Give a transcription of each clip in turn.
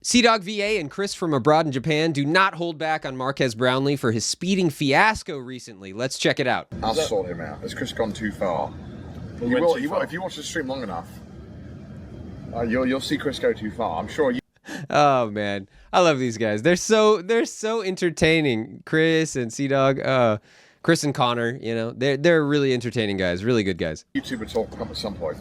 CDawgVA and Chris from abroad in Japan do not hold back on Marques Brownlee for his speeding fiasco recently. Let's check it out. I'll sort him out. Has Chris gone too far? He will. If you watch the stream long enough, you'll see Chris go too far. I'm sure you. Oh man, I love these guys. They're so entertaining. Chris and CDawg, Chris and Connor. You know, they're really entertaining guys. Really good guys. YouTube will talk up at some point.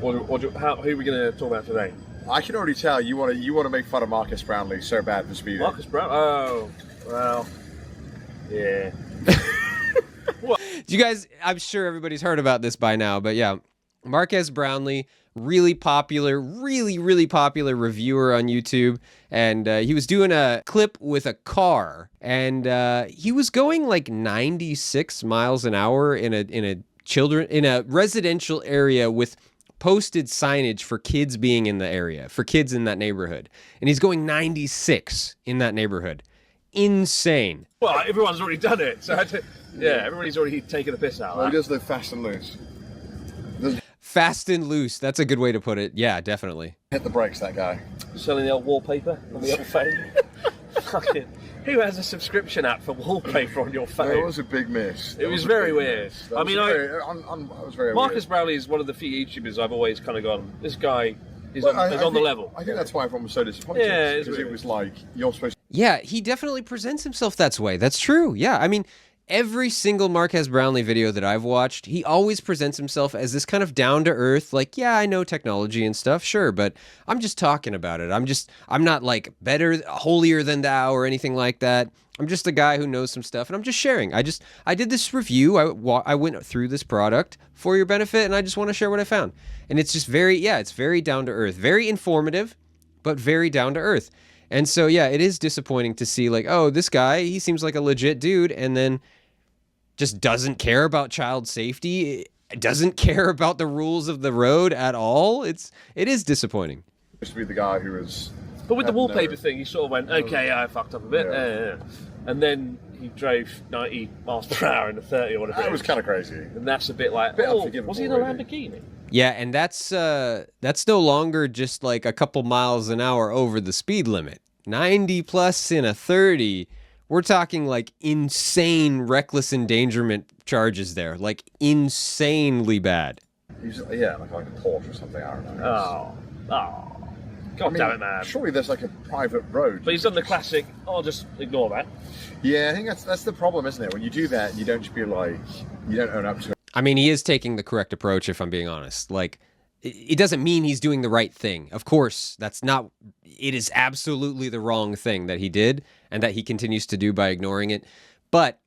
Who are we going to talk about today? I can already tell you want to make fun of Marques Brownlee so bad for speeding. Marques Brown? Oh, well, yeah. You guys, I'm sure everybody's heard about this by now, but yeah, Marques Brownlee, really popular reviewer on YouTube, and he was doing a clip with a car, and he was going like 96 miles an hour in a residential area with posted signage for kids being in the area, for kids in that neighborhood. And he's going 96 in that neighborhood. Insane. Well, everyone's already done it. So everybody's already taken the piss out of that. Well, he does live fast and loose. Fast and loose. That's a good way to put it. Yeah, definitely. Hit the brakes, that guy. Selling the old wallpaper on the old phone. Fucking, who has a subscription app for wallpaper on your phone? It was a big miss. It was very weird. I mean, it was very Marques weird. Brownlee is one of the few YouTubers I've always kind of gone, this guy is on the level. I think that's why everyone was so disappointed. Yeah, because it was like, you're supposed to... Yeah, he definitely presents himself that way. That's true. Yeah, I mean, every single Marques Brownlee video that I've watched, he always presents himself as this kind of down-to-earth, like, yeah, I know technology and stuff, sure, but I'm just talking about it. I'm not like better, holier than thou or anything like that. I'm just a guy who knows some stuff, and I'm just sharing. I did this review. I went through this product for your benefit, and I just want to share what I found. And it's just it's very down-to-earth, very informative, but very down-to-earth. And so, yeah, it is disappointing to see, like, oh, this guy, he seems like a legit dude, and then just doesn't care about child safety, doesn't care about the rules of the road at all. It is disappointing. Used to be the guy who was... But with the wallpaper thing, he sort of went, okay, I fucked up a bit. Yeah. And then he drove 90 miles per hour in a 30 or whatever. That was kind of crazy. And that's a bit like, was he in a Lamborghini? Yeah, and that's no longer just like a couple miles an hour over the speed limit. 90 plus in a 30, we're talking like insane reckless endangerment charges there, like insanely bad. Like a Porsche or something, I don't know. Oh. God damn it, man. Surely there's like a private road. But he's done the classic, I'll just ignore that. Yeah, I think that's the problem, isn't it? When you do that, you don't just be like, you don't own up to it. I mean, he is taking the correct approach, if I'm being honest. Like, it doesn't mean he's doing the right thing. Of course, it is absolutely the wrong thing that he did and that he continues to do by ignoring it. But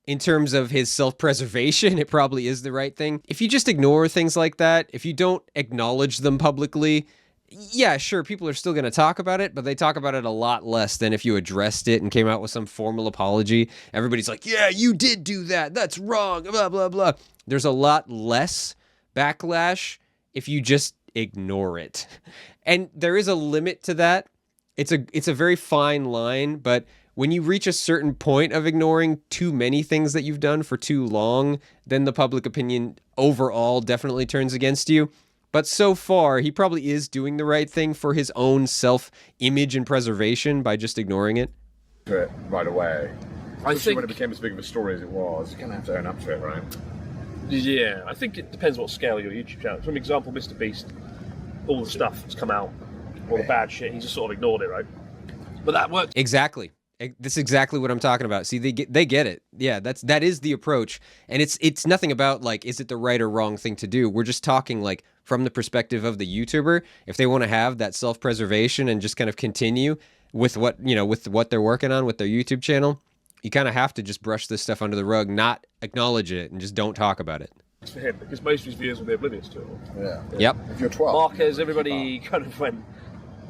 in terms of his self-preservation, it probably is the right thing. If you just ignore things like that, if you don't acknowledge them publicly, yeah, sure, people are still going to talk about it, but they talk about it a lot less than if you addressed it and came out with some formal apology. Everybody's like, yeah, you did do that. That's wrong, blah, blah, blah. There's a lot less backlash if you just ignore it. And there is a limit to that. It's a very fine line, but when you reach a certain point of ignoring too many things that you've done for too long, then the public opinion overall definitely turns against you. But so far, he probably is doing the right thing for his own self-image and preservation by just ignoring it. Right away. I think when it became as big of a story as it was, you're going to have to own up to it, right? Yeah, I think it depends what scale your YouTube channel. For example, Mr. Beast, all the stuff that's come out, all the bad shit, he just sort of ignored it, right? But that worked. Exactly. That's exactly what I'm talking about. See, they get it. Yeah, that is the approach. And it's nothing about, like, is it the right or wrong thing to do? We're just talking, like, from the perspective of the YouTuber. If they want to have that self-preservation and just kind of continue with what they're working on with their YouTube channel, you kind of have to just brush this stuff under the rug, not acknowledge it, and just don't talk about it. For him, because most of his viewers will be oblivious to it. Yeah. Yep. If you're 12. Marques, everybody kind of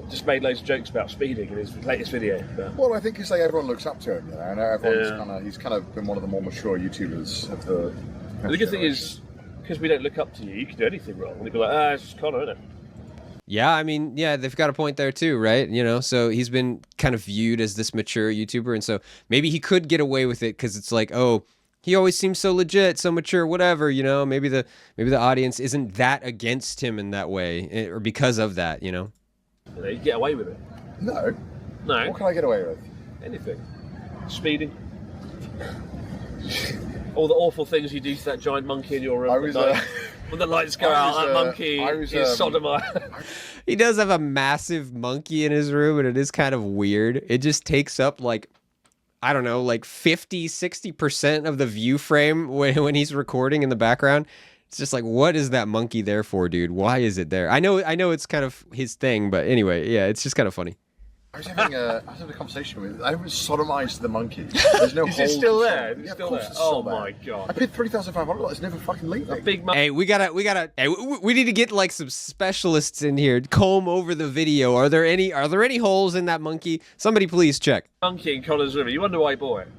just made loads of jokes about speeding in his latest video. But... Well, I think it's like everyone looks up to him, you know, and everyone's he's kind of been one of the more mature YouTubers of the... The good thing is, because we don't look up to you, you can do anything wrong. And they'd be like, it's just Connor, isn't it? Yeah, I mean, yeah, they've got a point there too, right? You know, so he's been kind of viewed as this mature YouTuber, and so maybe he could get away with it because it's like, oh, he always seems so legit, so mature, whatever, you know. Maybe the audience isn't that against him in that way, or because of that, you know. You know, you get away with it. No. No. What can I get away with? Anything. Speeding. All the awful things you do to that giant monkey in your room. When the lights go out, that monkey is sodomized. He does have a massive monkey in his room, and it is kind of weird. It just takes up, like, I don't know, like 50, 60% of the view frame when he's recording in the background. It's just like, what is that monkey there for, dude? Why is it there? I know it's kind of his thing, but anyway, yeah, it's just kind of funny. I was having a conversation with. I was sodomized the monkey. There's no. Is it still there? Yeah, still there? Oh my god! I paid $3,500. It's never fucking leaving. A big Hey, we gotta. Hey, we need to get like some specialists in here. Comb over the video. Are there any holes in that monkey? Somebody please check. Monkey in Connor's River. You wonder why he bought it?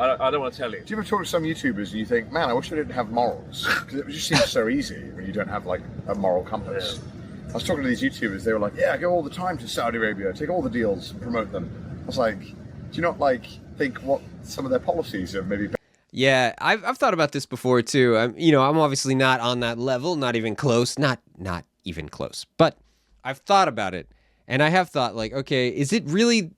I don't want to tell you. Do you ever talk to some YouTubers and you think, man, I wish I didn't have morals? Because it just seems so easy when you don't have like a moral compass. Yeah. I was talking to these YouTubers, they were like, yeah, I go all the time to Saudi Arabia, take all the deals and promote them. I was like, do you not like think what some of their policies are maybe? Yeah, I've thought about this before too. I'm obviously not on that level, not even close, not even close. But I've thought about it, and I have thought like, okay, is it really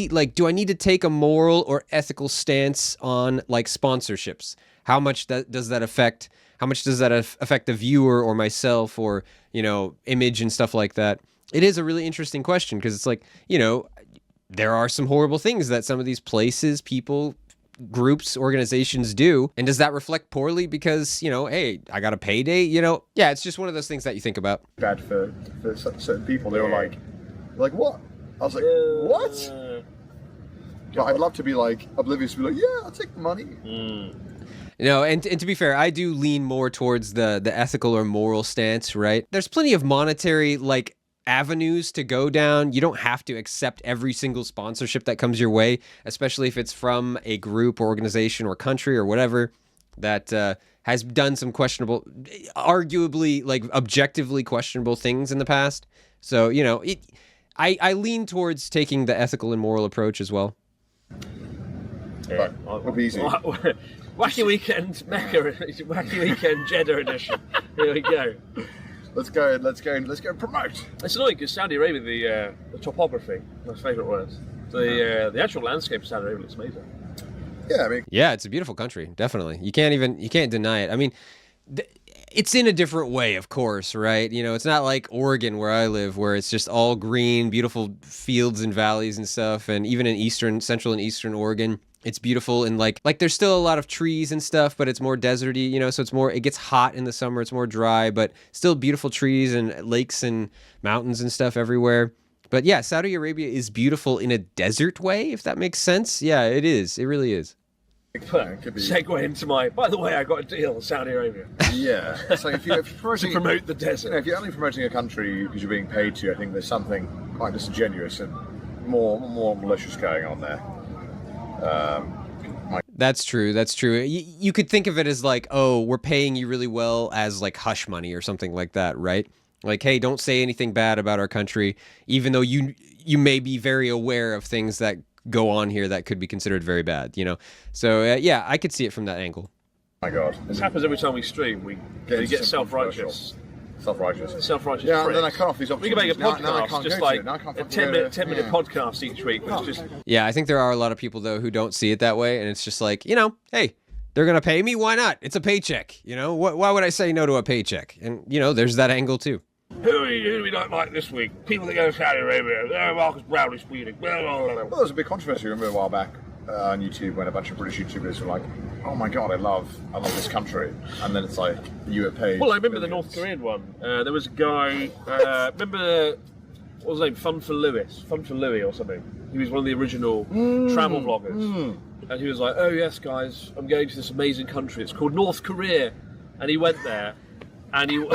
like, do I need to take a moral or ethical stance on like sponsorships? How much does that affect? How much does that affect the viewer or myself or, image and stuff like that? It is a really interesting question because it's like, there are some horrible things that some of these places, people, groups, organizations do. And does that reflect poorly because, hey, I got a payday? Yeah, it's just one of those things that you think about. Bad for certain people. They were like, what? I was like, what? But I'd love to be like oblivious, to be like, yeah, I'll take the money. And to be fair, I do lean more towards the ethical or moral stance, right? There's plenty of monetary like avenues to go down. You don't have to accept every single sponsorship that comes your way, especially if it's from a group or organization or country or whatever that has done some questionable, arguably like objectively questionable things in the past. So, I lean towards taking the ethical and moral approach as well. But it'll be easy. Wacky Weekend Mecca, Wacky Weekend Jeddah edition. Here we go. Let's go and promote. It's annoying because Saudi Arabia, the topography, my favourite words. The actual landscape of Saudi Arabia looks amazing. Yeah, it's a beautiful country, definitely. You can't deny it. I mean, it's in a different way, of course, right? It's not like Oregon where I live, where it's just all green, beautiful fields and valleys and stuff. And even in central and eastern Oregon, it's beautiful and like there's still a lot of trees and stuff, but it's more deserty, so it gets hot in the summer, it's more dry, but still beautiful trees and lakes and mountains and stuff everywhere. But yeah, Saudi Arabia is beautiful in a desert way, if that makes sense. Yeah, it is. It really is. Segue into by the way, I got a deal in Saudi Arabia. Yeah. It's like if you're to promote the desert. If you're only promoting a country because you're being paid to, I think there's something quite disingenuous and more malicious going on there. That's true. You could think of it as like, oh, we're paying you really well as like hush money or something like that, right? Like, hey, don't say anything bad about our country, even though you may be very aware of things that go on here that could be considered very bad, So, yeah, I could see it from that angle. My God. This happens every time we stream. We get self-righteous. Self-righteous. Yeah, and then I cut off these options. We can make a podcast, just like a 10-minute podcast each week. Yeah, I think there are a lot of people, though, who don't see it that way. And it's just like, hey, they're going to pay me? Why not? It's a paycheck. Why would I say no to a paycheck? And, there's that angle, too. Who do we don't like this week? People that go to Saudi Arabia. Marques Brownlee speeding. Well, there was a big controversy, remember, a while back on YouTube when a bunch of British YouTubers were like, oh my God, I love this country. And then it's like, you get paid. Well, I remember the North Korean one. There was a guy, remember, what was his name? Fun for Louis or something. He was one of the original travel vloggers. And he was like, oh yes, guys, I'm going to this amazing country. It's called North Korea. And he went there. And he,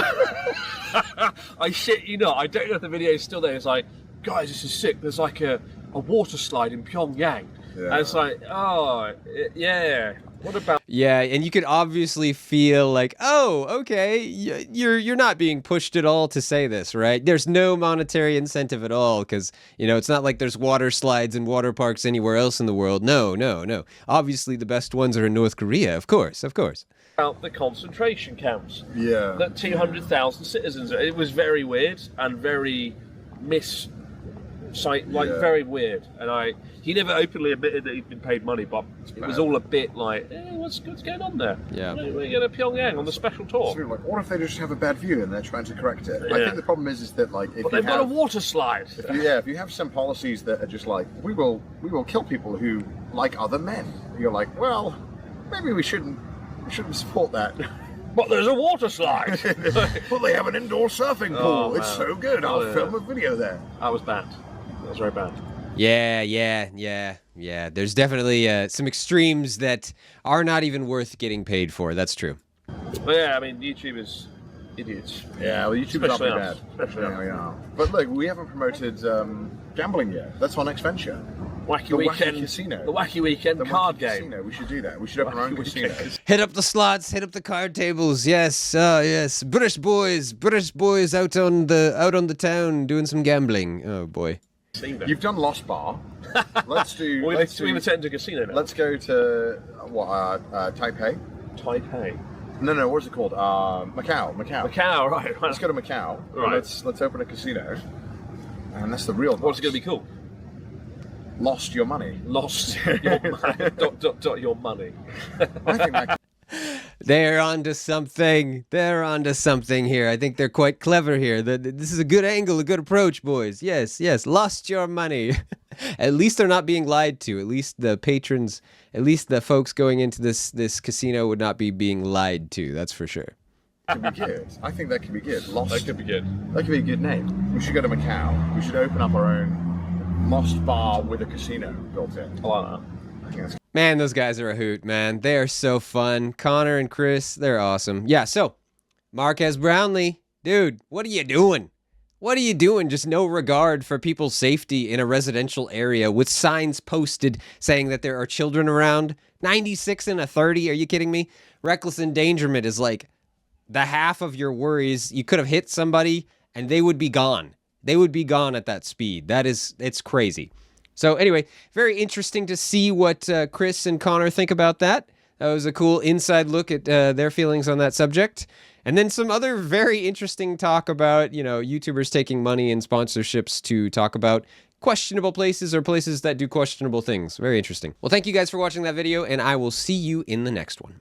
I shit you not, I don't know if the video is still there. It's like, guys, this is sick. There's like a water slide in Pyongyang. Yeah. And it's like, oh, yeah. What about? Yeah, and you could obviously feel like, oh, okay, you're not being pushed at all to say this, right? There's no monetary incentive at all because, it's not like there's water slides and water parks anywhere else in the world. No. Obviously, the best ones are in North Korea, of course. About the concentration camps. Yeah. That 200,000 citizens. It was very weird and very very weird. And he never openly admitted that he'd been paid money, but it was all a bit like, what's going on there? Yeah. We're going to Pyongyang on the special tour. So, like, what if they just have a bad view and they're trying to correct it? I Yeah. think the problem is that, like, if But you they've got a have, water slide. if you have some policies that are just like, we will kill people who like other men, you're like, well, maybe we shouldn't support that. But there's a water slide. Well, they have an indoor surfing pool. Oh, It's man. so good. I'll Yeah. film a video there. That was bad. That was very bad. Yeah. There's definitely some extremes that are not even worth getting paid for. That's true. But yeah, I mean, YouTube is idiots. Yeah, well, YouTube is not Especially very us. bad. Especially us. Yeah, we are. But look, we haven't promoted gambling yet. That's our next venture. Wacky The Weekend Wacky Casino. The Wacky Weekend The card Wacky game. Casino. We should do that. We should open our own Wacky casino. Weekend Hit up the slots, hit up the card tables. Yes, yes. British boys out on the town doing some gambling. Oh boy. Casino. You've done Lost Bar. Let's do. We're let's going to do. turn into a casino now. Let's go to Taipei. Taipei. No. What's it called? Macau. Macau, right. Let's go to Macau. Right. Let's open a casino. And that's the real. What's it going to be called? Lost your money. Lost your money. Your money. I think that. They're onto something. They're onto something here. I think they're quite clever here. This is a good angle, a good approach, boys. Yes. Lost your money. At least they're not being lied to. At least the patrons, at least the folks going into this casino would not be being lied to. That's for sure. Could be good. I think that could be good. Lost. That could be good. That could be a good name. We should go to Macau. We should open up our own Lost Bar with a casino built in. I like that. I think that's Man, those guys are a hoot, man. They are so fun. Connor and Chris, they're awesome. Yeah, so, Marques Brownlee, dude, what are you doing? What are you doing? Just no regard for people's safety in a residential area with signs posted saying that there are children around. 96 and a 30, are you kidding me? Reckless endangerment is like the half of your worries. You could have hit somebody and they would be gone. They would be gone at that speed. It's crazy. So anyway, very interesting to see what Chris and Connor think about that. That was a cool inside look at their feelings on that subject. And then some other very interesting talk about, YouTubers taking money and sponsorships to talk about questionable places or places that do questionable things. Very interesting. Well, thank you guys for watching that video, and I will see you in the next one.